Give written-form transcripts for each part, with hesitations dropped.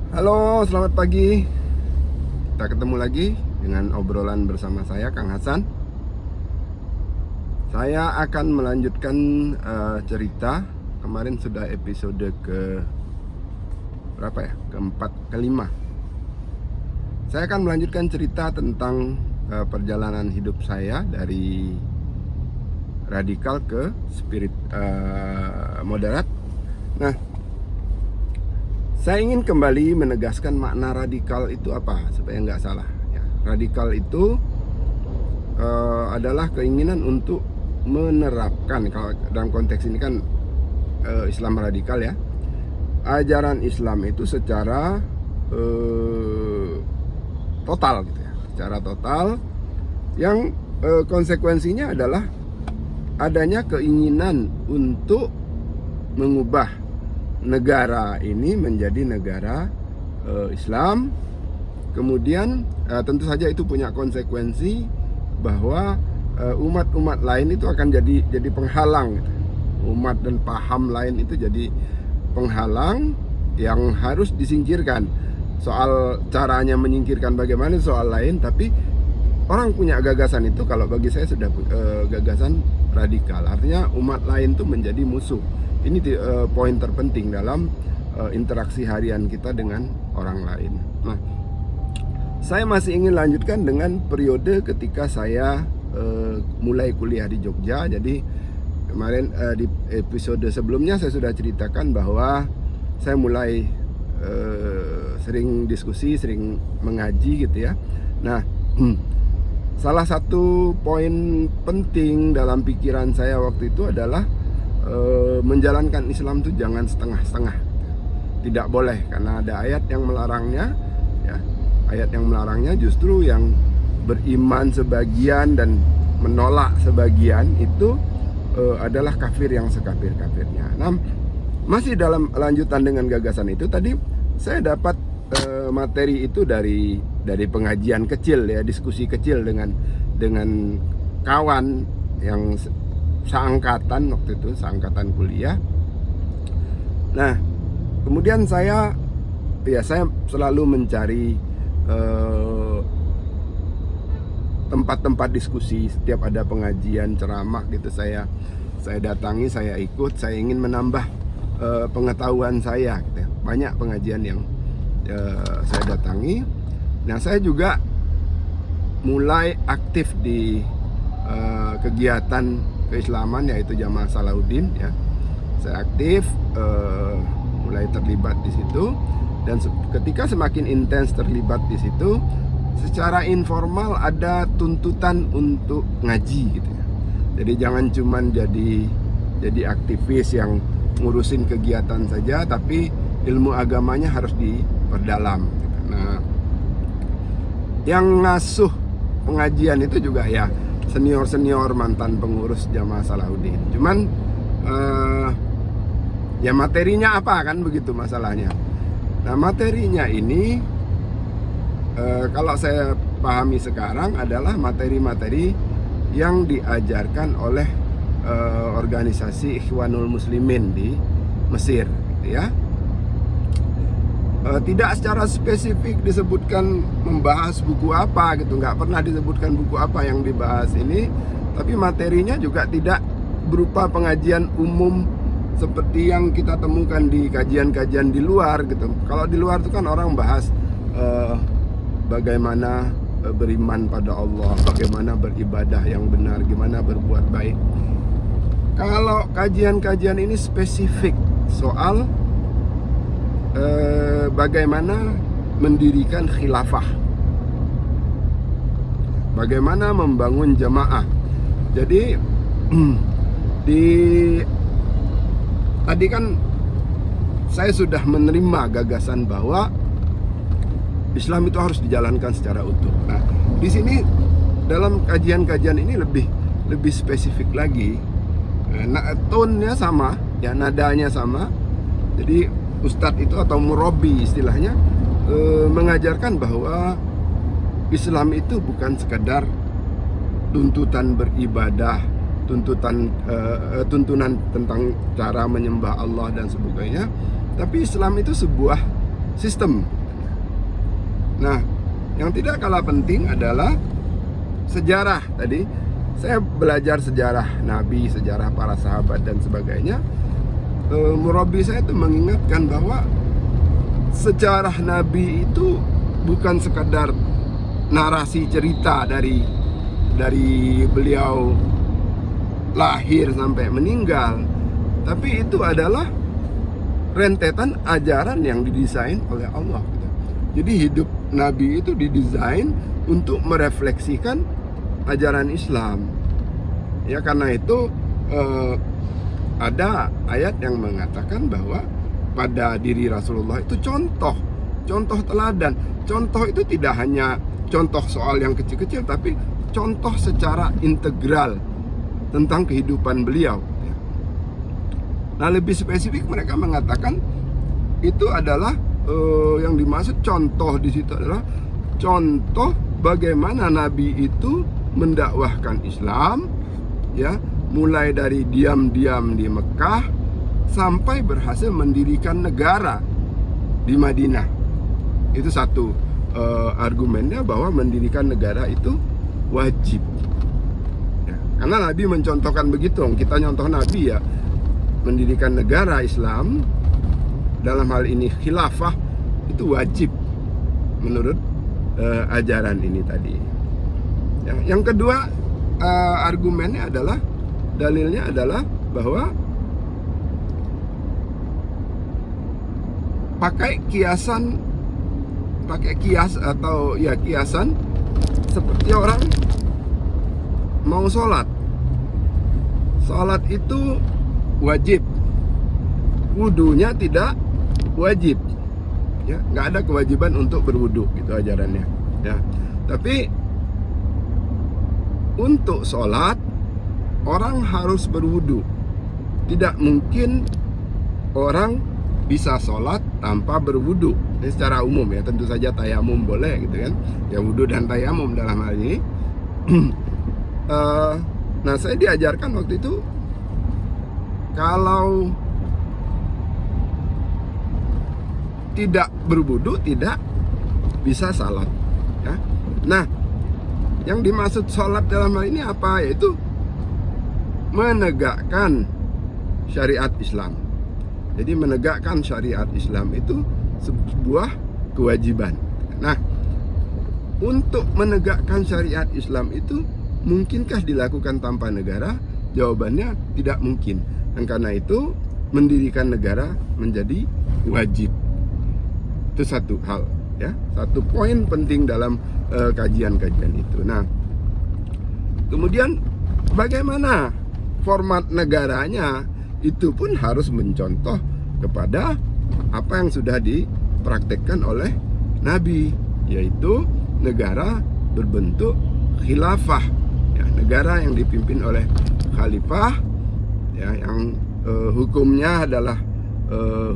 Halo, selamat pagi. Kita ketemu lagi dengan obrolan bersama saya, Kang Hasan. Saya akan melanjutkan cerita. Kemarin sudah episode ke berapa ya? Keempat, kelima. Saya akan melanjutkan cerita tentang perjalanan hidup saya dari radikal ke spirit moderat. Nah, saya ingin kembali menegaskan makna radikal itu apa, supaya nggak salah. Ya, radikal itu adalah keinginan untuk menerapkan, kalau dalam konteks ini kan Islam radikal ya, ajaran Islam itu secara total gitu ya, secara total, yang konsekuensinya adalah adanya keinginan untuk mengubah negara ini menjadi negara Islam. Kemudian tentu saja itu punya konsekuensi bahwa umat-umat lain itu akan jadi penghalang gitu. Umat dan paham lain itu jadi penghalang yang harus disingkirkan. Soal caranya menyingkirkan bagaimana soal lain, tapi orang punya gagasan itu, kalau bagi saya sudah gagasan radikal. Artinya umat lain itu menjadi musuh. Ini poin terpenting dalam interaksi harian kita dengan orang lain. Nah, saya masih ingin lanjutkan dengan periode ketika saya mulai kuliah di Jogja. Jadi kemarin di episode sebelumnya saya sudah ceritakan bahwa saya mulai sering diskusi, sering mengaji gitu ya. Nah, salah satu poin penting dalam pikiran saya waktu itu adalah menjalankan Islam itu jangan setengah-setengah. Tidak boleh, karena ada ayat yang melarangnya ya. Ayat yang melarangnya justru yang beriman sebagian dan menolak sebagian itu adalah kafir yang sekafir-kafirnya. Nah, masih dalam lanjutan dengan gagasan itu, tadi saya dapat materi itu dari pengajian kecil ya, diskusi kecil dengan kawan yang seangkatan waktu itu, seangkatan kuliah. Nah, kemudian saya selalu mencari tempat-tempat diskusi. Setiap ada pengajian, ceramah gitu, saya datangi, saya ikut. Saya ingin menambah pengetahuan saya gitu ya. Banyak pengajian yang saya datangi. Nah, saya juga mulai aktif di kegiatan keislaman, yaitu Jamaah Salahuddin ya. Saya aktif, mulai terlibat di situ, dan ketika semakin intens terlibat di situ, secara informal ada tuntutan untuk ngaji gitu ya. Jadi jangan cuman jadi aktivis yang ngurusin kegiatan saja, tapi ilmu agamanya harus diperdalam gitu. Nah, yang ngasuh pengajian itu juga ya senior mantan pengurus Jamaah Salahuddin. Cuman ya materinya apa kan, begitu masalahnya. Nah, materinya ini kalau saya pahami sekarang adalah materi-materi yang diajarkan oleh organisasi Ikhwanul Muslimin di Mesir gitu ya. Tidak secara spesifik disebutkan membahas buku apa gitu, nggak pernah disebutkan buku apa yang dibahas ini, tapi materinya juga tidak berupa pengajian umum seperti yang kita temukan di kajian-kajian di luar gitu. Kalau di luar itu kan orang bahas bagaimana beriman pada Allah, bagaimana beribadah yang benar, gimana berbuat baik. Kalau kajian-kajian ini spesifik soal bagaimana mendirikan khilafah, bagaimana membangun jamaah. Jadi tadi kan saya sudah menerima gagasan bahwa Islam itu harus dijalankan secara utuh. Nah, di sini dalam kajian-kajian ini lebih spesifik lagi. Nah, tone-nya sama, ya, nadanya sama. Jadi ustadz itu atau murabi istilahnya mengajarkan bahwa Islam itu bukan sekadar tuntutan beribadah, tuntunan tentang cara menyembah Allah dan sebagainya, tapi Islam itu sebuah sistem. Nah, yang tidak kalah penting adalah sejarah. Tadi saya belajar sejarah Nabi, sejarah para sahabat dan sebagainya. Murabi saya itu mengingatkan bahwa sejarah Nabi itu bukan sekadar narasi cerita dari beliau lahir sampai meninggal, tapi itu adalah rentetan ajaran yang didesain oleh Allah. Jadi hidup Nabi itu didesain untuk merefleksikan ajaran Islam. Ya, karena itu ada ayat yang mengatakan bahwa pada diri Rasulullah itu contoh teladan. Contoh itu tidak hanya contoh soal yang kecil-kecil, tapi contoh secara integral tentang kehidupan beliau. Nah, lebih spesifik mereka mengatakan itu adalah yang dimaksud contoh di situ adalah contoh bagaimana Nabi itu mendakwahkan Islam, ya, mulai dari diam-diam di Mekah sampai berhasil mendirikan negara di Madinah. Itu satu argumennya bahwa mendirikan negara itu wajib. Ya, karena Nabi mencontohkan begitu, kita nyontoh Nabi ya, mendirikan negara Islam, dalam hal ini khilafah, itu wajib menurut ajaran ini tadi. Ya, yang kedua argumennya adalah, dalilnya adalah bahwa pakai kias atau ya kiasan seperti orang mau sholat itu wajib, wudunya tidak wajib, ya, nggak ada kewajiban untuk berwudu, itu ajarannya, ya. Tapi untuk sholat orang harus berwudu. Tidak mungkin orang bisa sholat tanpa berwudu. Ini secara umum ya, tentu saja tayamum boleh gitu kan, ya, wudu dan tayamum dalam hal ini. Nah, saya diajarkan waktu itu kalau tidak berwudu tidak bisa salat, ya. Nah, yang dimaksud sholat dalam hal ini apa? Yaitu menegakkan syariat Islam. Jadi menegakkan syariat Islam itu sebuah kewajiban. Nah, untuk menegakkan syariat Islam itu mungkinkah dilakukan tanpa negara? Jawabannya tidak mungkin. Dan karena itu mendirikan negara menjadi wajib. Itu satu hal, ya, satu poin penting dalam kajian-kajian itu. Nah, kemudian bagaimana format negaranya, itu pun harus mencontoh kepada apa yang sudah dipraktekkan oleh Nabi, yaitu negara berbentuk khilafah, ya, negara yang dipimpin oleh khalifah, ya, yang hukumnya adalah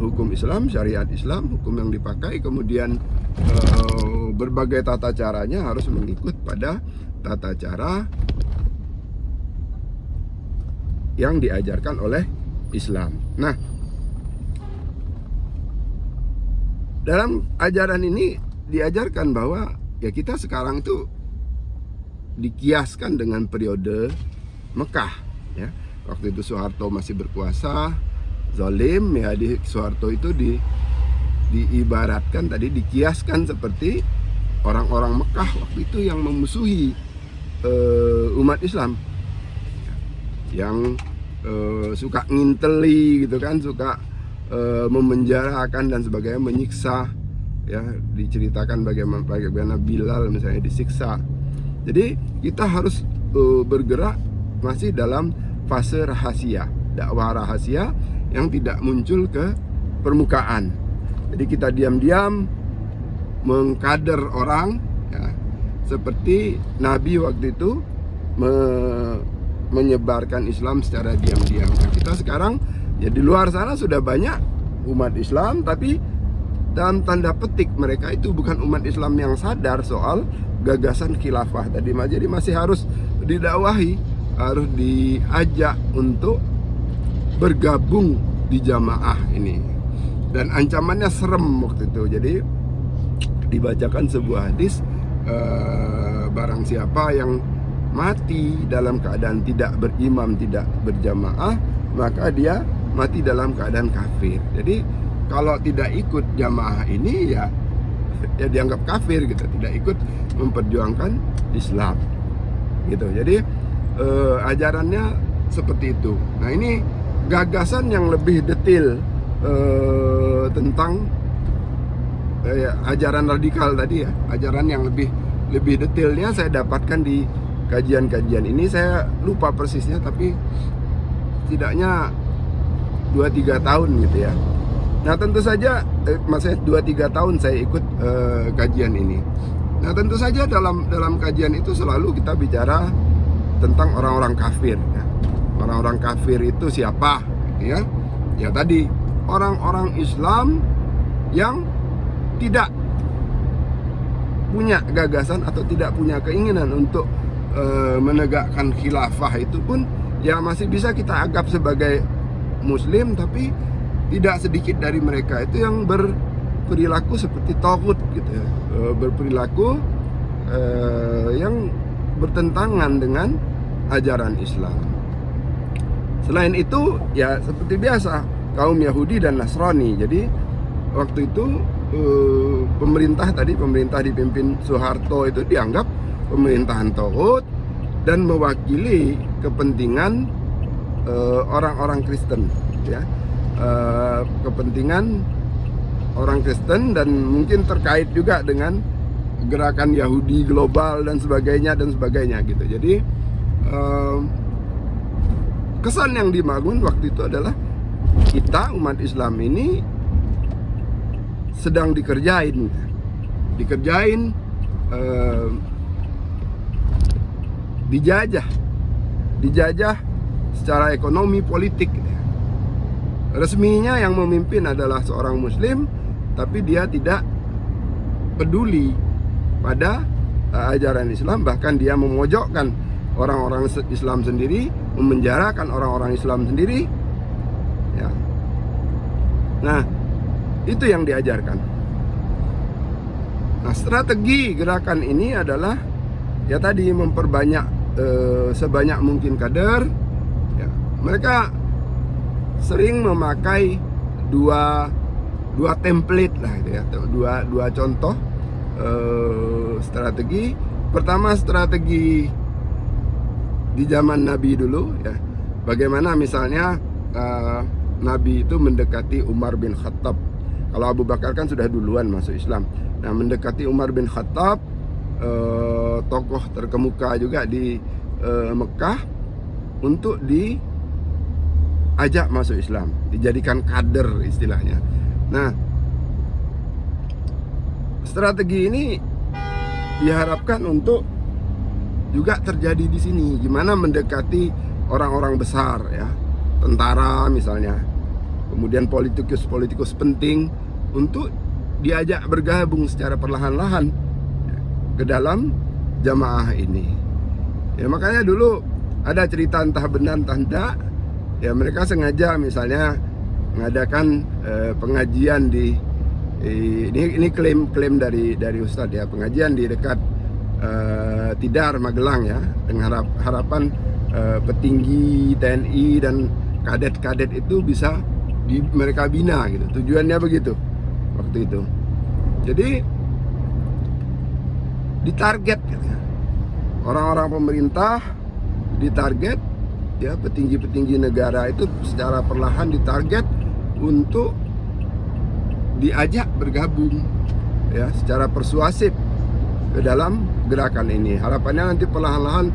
hukum Islam, syariat Islam, hukum yang dipakai, kemudian berbagai tata caranya harus mengikut pada tata cara yang diajarkan oleh Islam. Nah, dalam ajaran ini diajarkan bahwa ya kita sekarang itu dikiaskan dengan periode Mekah, ya. Waktu itu Soeharto masih berkuasa, zalim, ya, di Soeharto itu diibaratkan tadi, dikiaskan seperti orang-orang Mekah waktu itu yang memusuhi umat Islam, yang suka nginteli gitu kan, suka memenjarakan dan sebagainya, menyiksa, ya, diceritakan bagaimana Bilal misalnya disiksa. Jadi kita harus bergerak masih dalam fase rahasia, dakwah rahasia yang tidak muncul ke permukaan. Jadi kita diam-diam mengkader orang, ya, seperti Nabi waktu itu menyebarkan Islam secara diam-diam. Nah, kita sekarang ya di luar sana sudah banyak umat Islam, tapi dalam tanda petik mereka itu bukan umat Islam yang sadar soal gagasan khilafah tadi. Jadi masih harus didakwahi, harus diajak untuk bergabung di jamaah ini. Dan ancamannya serem waktu itu. Jadi dibacakan sebuah hadis, barang siapa yang mati dalam keadaan tidak berimam, tidak berjamaah, maka dia mati dalam keadaan kafir. Jadi kalau tidak ikut jamaah ini ya dianggap kafir gitu, tidak ikut memperjuangkan Islam gitu. Jadi ajarannya seperti itu. Nah, ini gagasan yang lebih detail tentang ajaran radikal tadi ya, ajaran yang lebih detailnya saya dapatkan di kajian-kajian ini. Saya lupa persisnya, tapi setidaknya 2-3 tahun gitu ya. Nah, tentu saja maksudnya 2-3 tahun saya ikut kajian ini. Nah, tentu saja dalam kajian itu selalu kita bicara tentang orang-orang kafir ya. Orang-orang kafir itu siapa gitu ya? Ya tadi, orang-orang Islam yang tidak punya gagasan atau tidak punya keinginan untuk menegakkan khilafah, itu pun ya masih bisa kita anggap sebagai muslim, tapi tidak sedikit dari mereka itu yang berperilaku seperti taghut gitu ya, berperilaku yang bertentangan dengan ajaran Islam. Selain itu ya seperti biasa kaum Yahudi dan Nasrani. Jadi waktu itu pemerintah dipimpin Soeharto itu dianggap pemerintahan taghut dan mewakili kepentingan orang-orang Kristen ya, kepentingan orang Kristen, dan mungkin terkait juga dengan gerakan Yahudi global dan sebagainya gitu. Jadi kesan yang dibangun waktu itu adalah kita umat Islam ini sedang dikerjain, dijajah secara ekonomi politik. Resminya yang memimpin adalah seorang muslim, tapi dia tidak peduli pada ajaran Islam, bahkan dia memojokkan orang-orang Islam sendiri, memenjarakan orang-orang Islam sendiri ya. Nah, itu yang diajarkan. Nah, strategi gerakan ini adalah ya tadi, memperbanyak sebanyak mungkin kader ya. Mereka sering memakai dua template lah gitu ya, dua contoh strategi. Pertama, strategi di zaman Nabi dulu ya, bagaimana misalnya Nabi itu mendekati Umar bin Khattab. Kalau Abu Bakar kan sudah duluan masuk Islam. Nah, mendekati Umar bin Khattab, tokoh terkemuka juga di Mekah, untuk diajak masuk Islam, dijadikan kader istilahnya. Nah, strategi ini diharapkan untuk juga terjadi di sini. Gimana mendekati orang-orang besar ya, tentara misalnya, kemudian politikus penting, untuk diajak bergabung secara perlahan-lahan ke dalam jamaah ini. Ya, makanya dulu ada cerita, entah benar entah tidak, ya mereka sengaja misalnya mengadakan pengajian di ini klaim dari Ustadz ya, pengajian di dekat Tidar, Magelang ya, dengan harapan petinggi TNI dan kadet-kadet itu bisa mereka bina gitu. Tujuannya begitu waktu itu. Jadi ditarget gitu ya. Orang-orang pemerintah ditarget ya, petinggi-petinggi negara itu secara perlahan ditarget untuk diajak bergabung ya secara persuasif ke dalam gerakan ini. Harapannya nanti perlahan-lahan,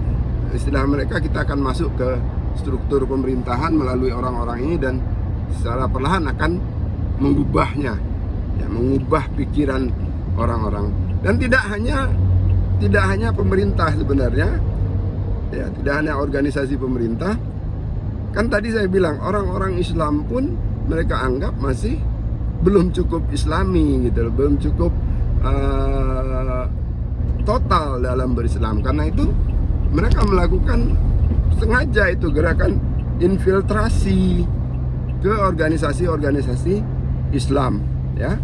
istilah mereka, kita akan masuk ke struktur pemerintahan melalui orang-orang ini, dan secara perlahan akan mengubahnya ya, mengubah pikiran orang-orang. Dan tidak hanya pemerintah sebenarnya ya, tidak hanya organisasi pemerintah. Kan tadi saya bilang orang-orang Islam pun mereka anggap masih belum cukup Islami gitu, belum cukup total dalam berislam. Karena itu mereka melakukan sengaja itu gerakan infiltrasi ke organisasi-organisasi Islam ya.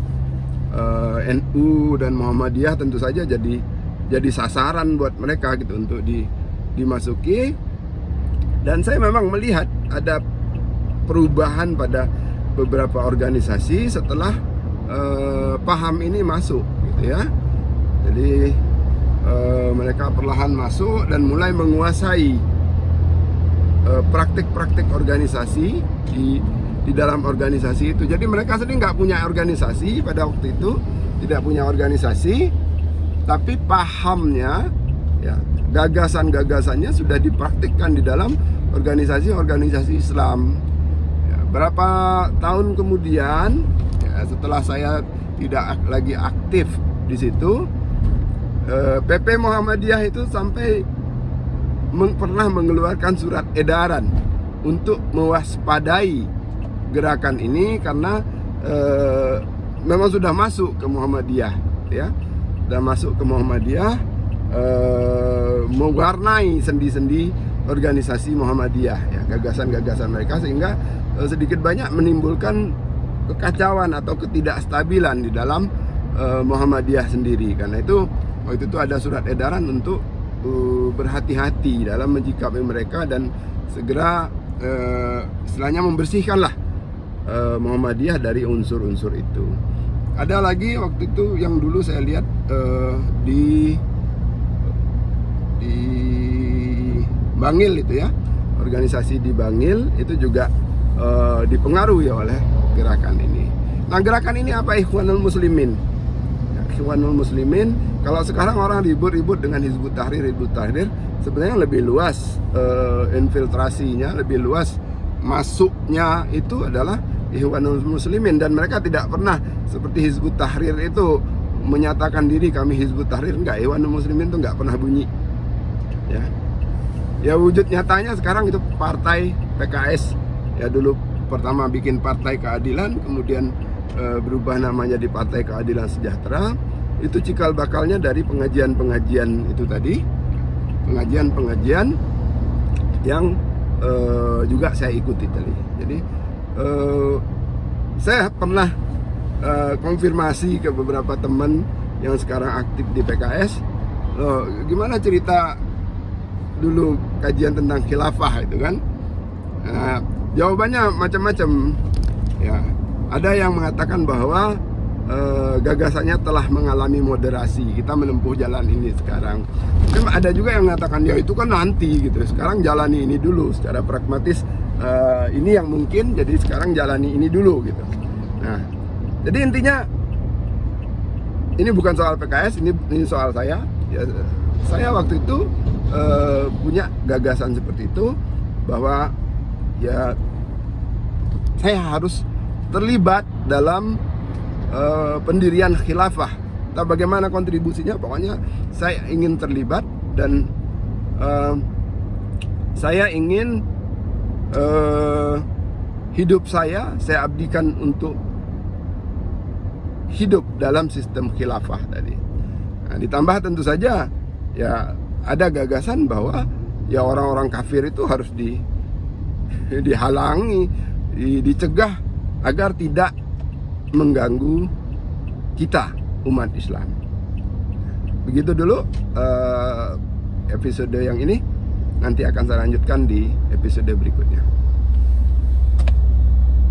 NU dan Muhammadiyah tentu saja jadi sasaran buat mereka gitu untuk dimasuki. Dan saya memang melihat ada perubahan pada beberapa organisasi setelah paham ini masuk gitu ya. Jadi mereka perlahan masuk dan mulai menguasai praktik-praktik organisasi di dalam organisasi itu. Jadi mereka sendiri nggak punya organisasi pada waktu itu, tidak punya organisasi, tapi pahamnya, ya, gagasan-gagasannya sudah dipraktikkan di dalam organisasi-organisasi Islam. Ya, berapa tahun kemudian, ya, setelah saya tidak lagi aktif di situ, PP Muhammadiyah itu sampai pernah mengeluarkan surat edaran untuk mewaspadai gerakan ini karena memang sudah masuk ke Muhammadiyah, ya, sudah masuk ke Muhammadiyah, mewarnai sendi-sendi organisasi Muhammadiyah, ya, gagasan-gagasan mereka, sehingga sedikit banyak menimbulkan kekacauan atau ketidakstabilan di dalam Muhammadiyah sendiri. Karena itu waktu itu ada surat edaran untuk berhati-hati dalam menyikapi mereka dan segera istilahnya membersihkanlah Muhammadiyah dari unsur-unsur itu. Ada lagi waktu itu yang dulu saya lihat di Bangil itu ya, organisasi di Bangil itu juga dipengaruhi oleh gerakan ini. Nah, gerakan ini apa? Ikhwanul Muslimin. Ikhwanul Muslimin, kalau sekarang orang ribut-ribut dengan Hizbut Tahrir, sebenarnya lebih luas infiltrasinya, lebih luas masuknya itu adalah Ikhwanul Muslimin, dan mereka tidak pernah seperti Hizbut Tahrir itu menyatakan diri kami Hizbut Tahrir. Enggak, Ikhwanul Muslimin itu enggak pernah bunyi. Ya wujud nyatanya sekarang itu partai PKS. Ya dulu pertama bikin Partai Keadilan, kemudian berubah namanya di Partai Keadilan Sejahtera. Itu cikal bakalnya dari pengajian-pengajian itu tadi, pengajian-pengajian yang juga saya ikuti tadi. Jadi saya pernah konfirmasi ke beberapa teman yang sekarang aktif di PKS, gimana cerita dulu kajian tentang khilafah itu kan? Nah, jawabannya macam-macam. Ya, ada yang mengatakan bahwa gagasannya telah mengalami moderasi, kita menempuh jalan ini sekarang. Kan ada juga yang mengatakan ya itu kan nanti gitu. Sekarang jalani ini dulu secara pragmatis. Ini yang mungkin, jadi sekarang jalani ini dulu gitu. Nah, jadi intinya ini bukan soal PKS, ini soal saya. Ya, saya waktu itu punya gagasan seperti itu, bahwa ya saya harus terlibat dalam pendirian khilafah. Entah bagaimana kontribusinya, pokoknya saya ingin terlibat dan saya ingin hidup saya abdikan untuk hidup dalam sistem khilafah tadi. Nah, ditambah tentu saja ya ada gagasan bahwa ya orang-orang kafir itu harus dihalangi, dicegah agar tidak mengganggu kita umat Islam. Begitu dulu episode yang ini. Nanti akan saya lanjutkan di episode berikutnya.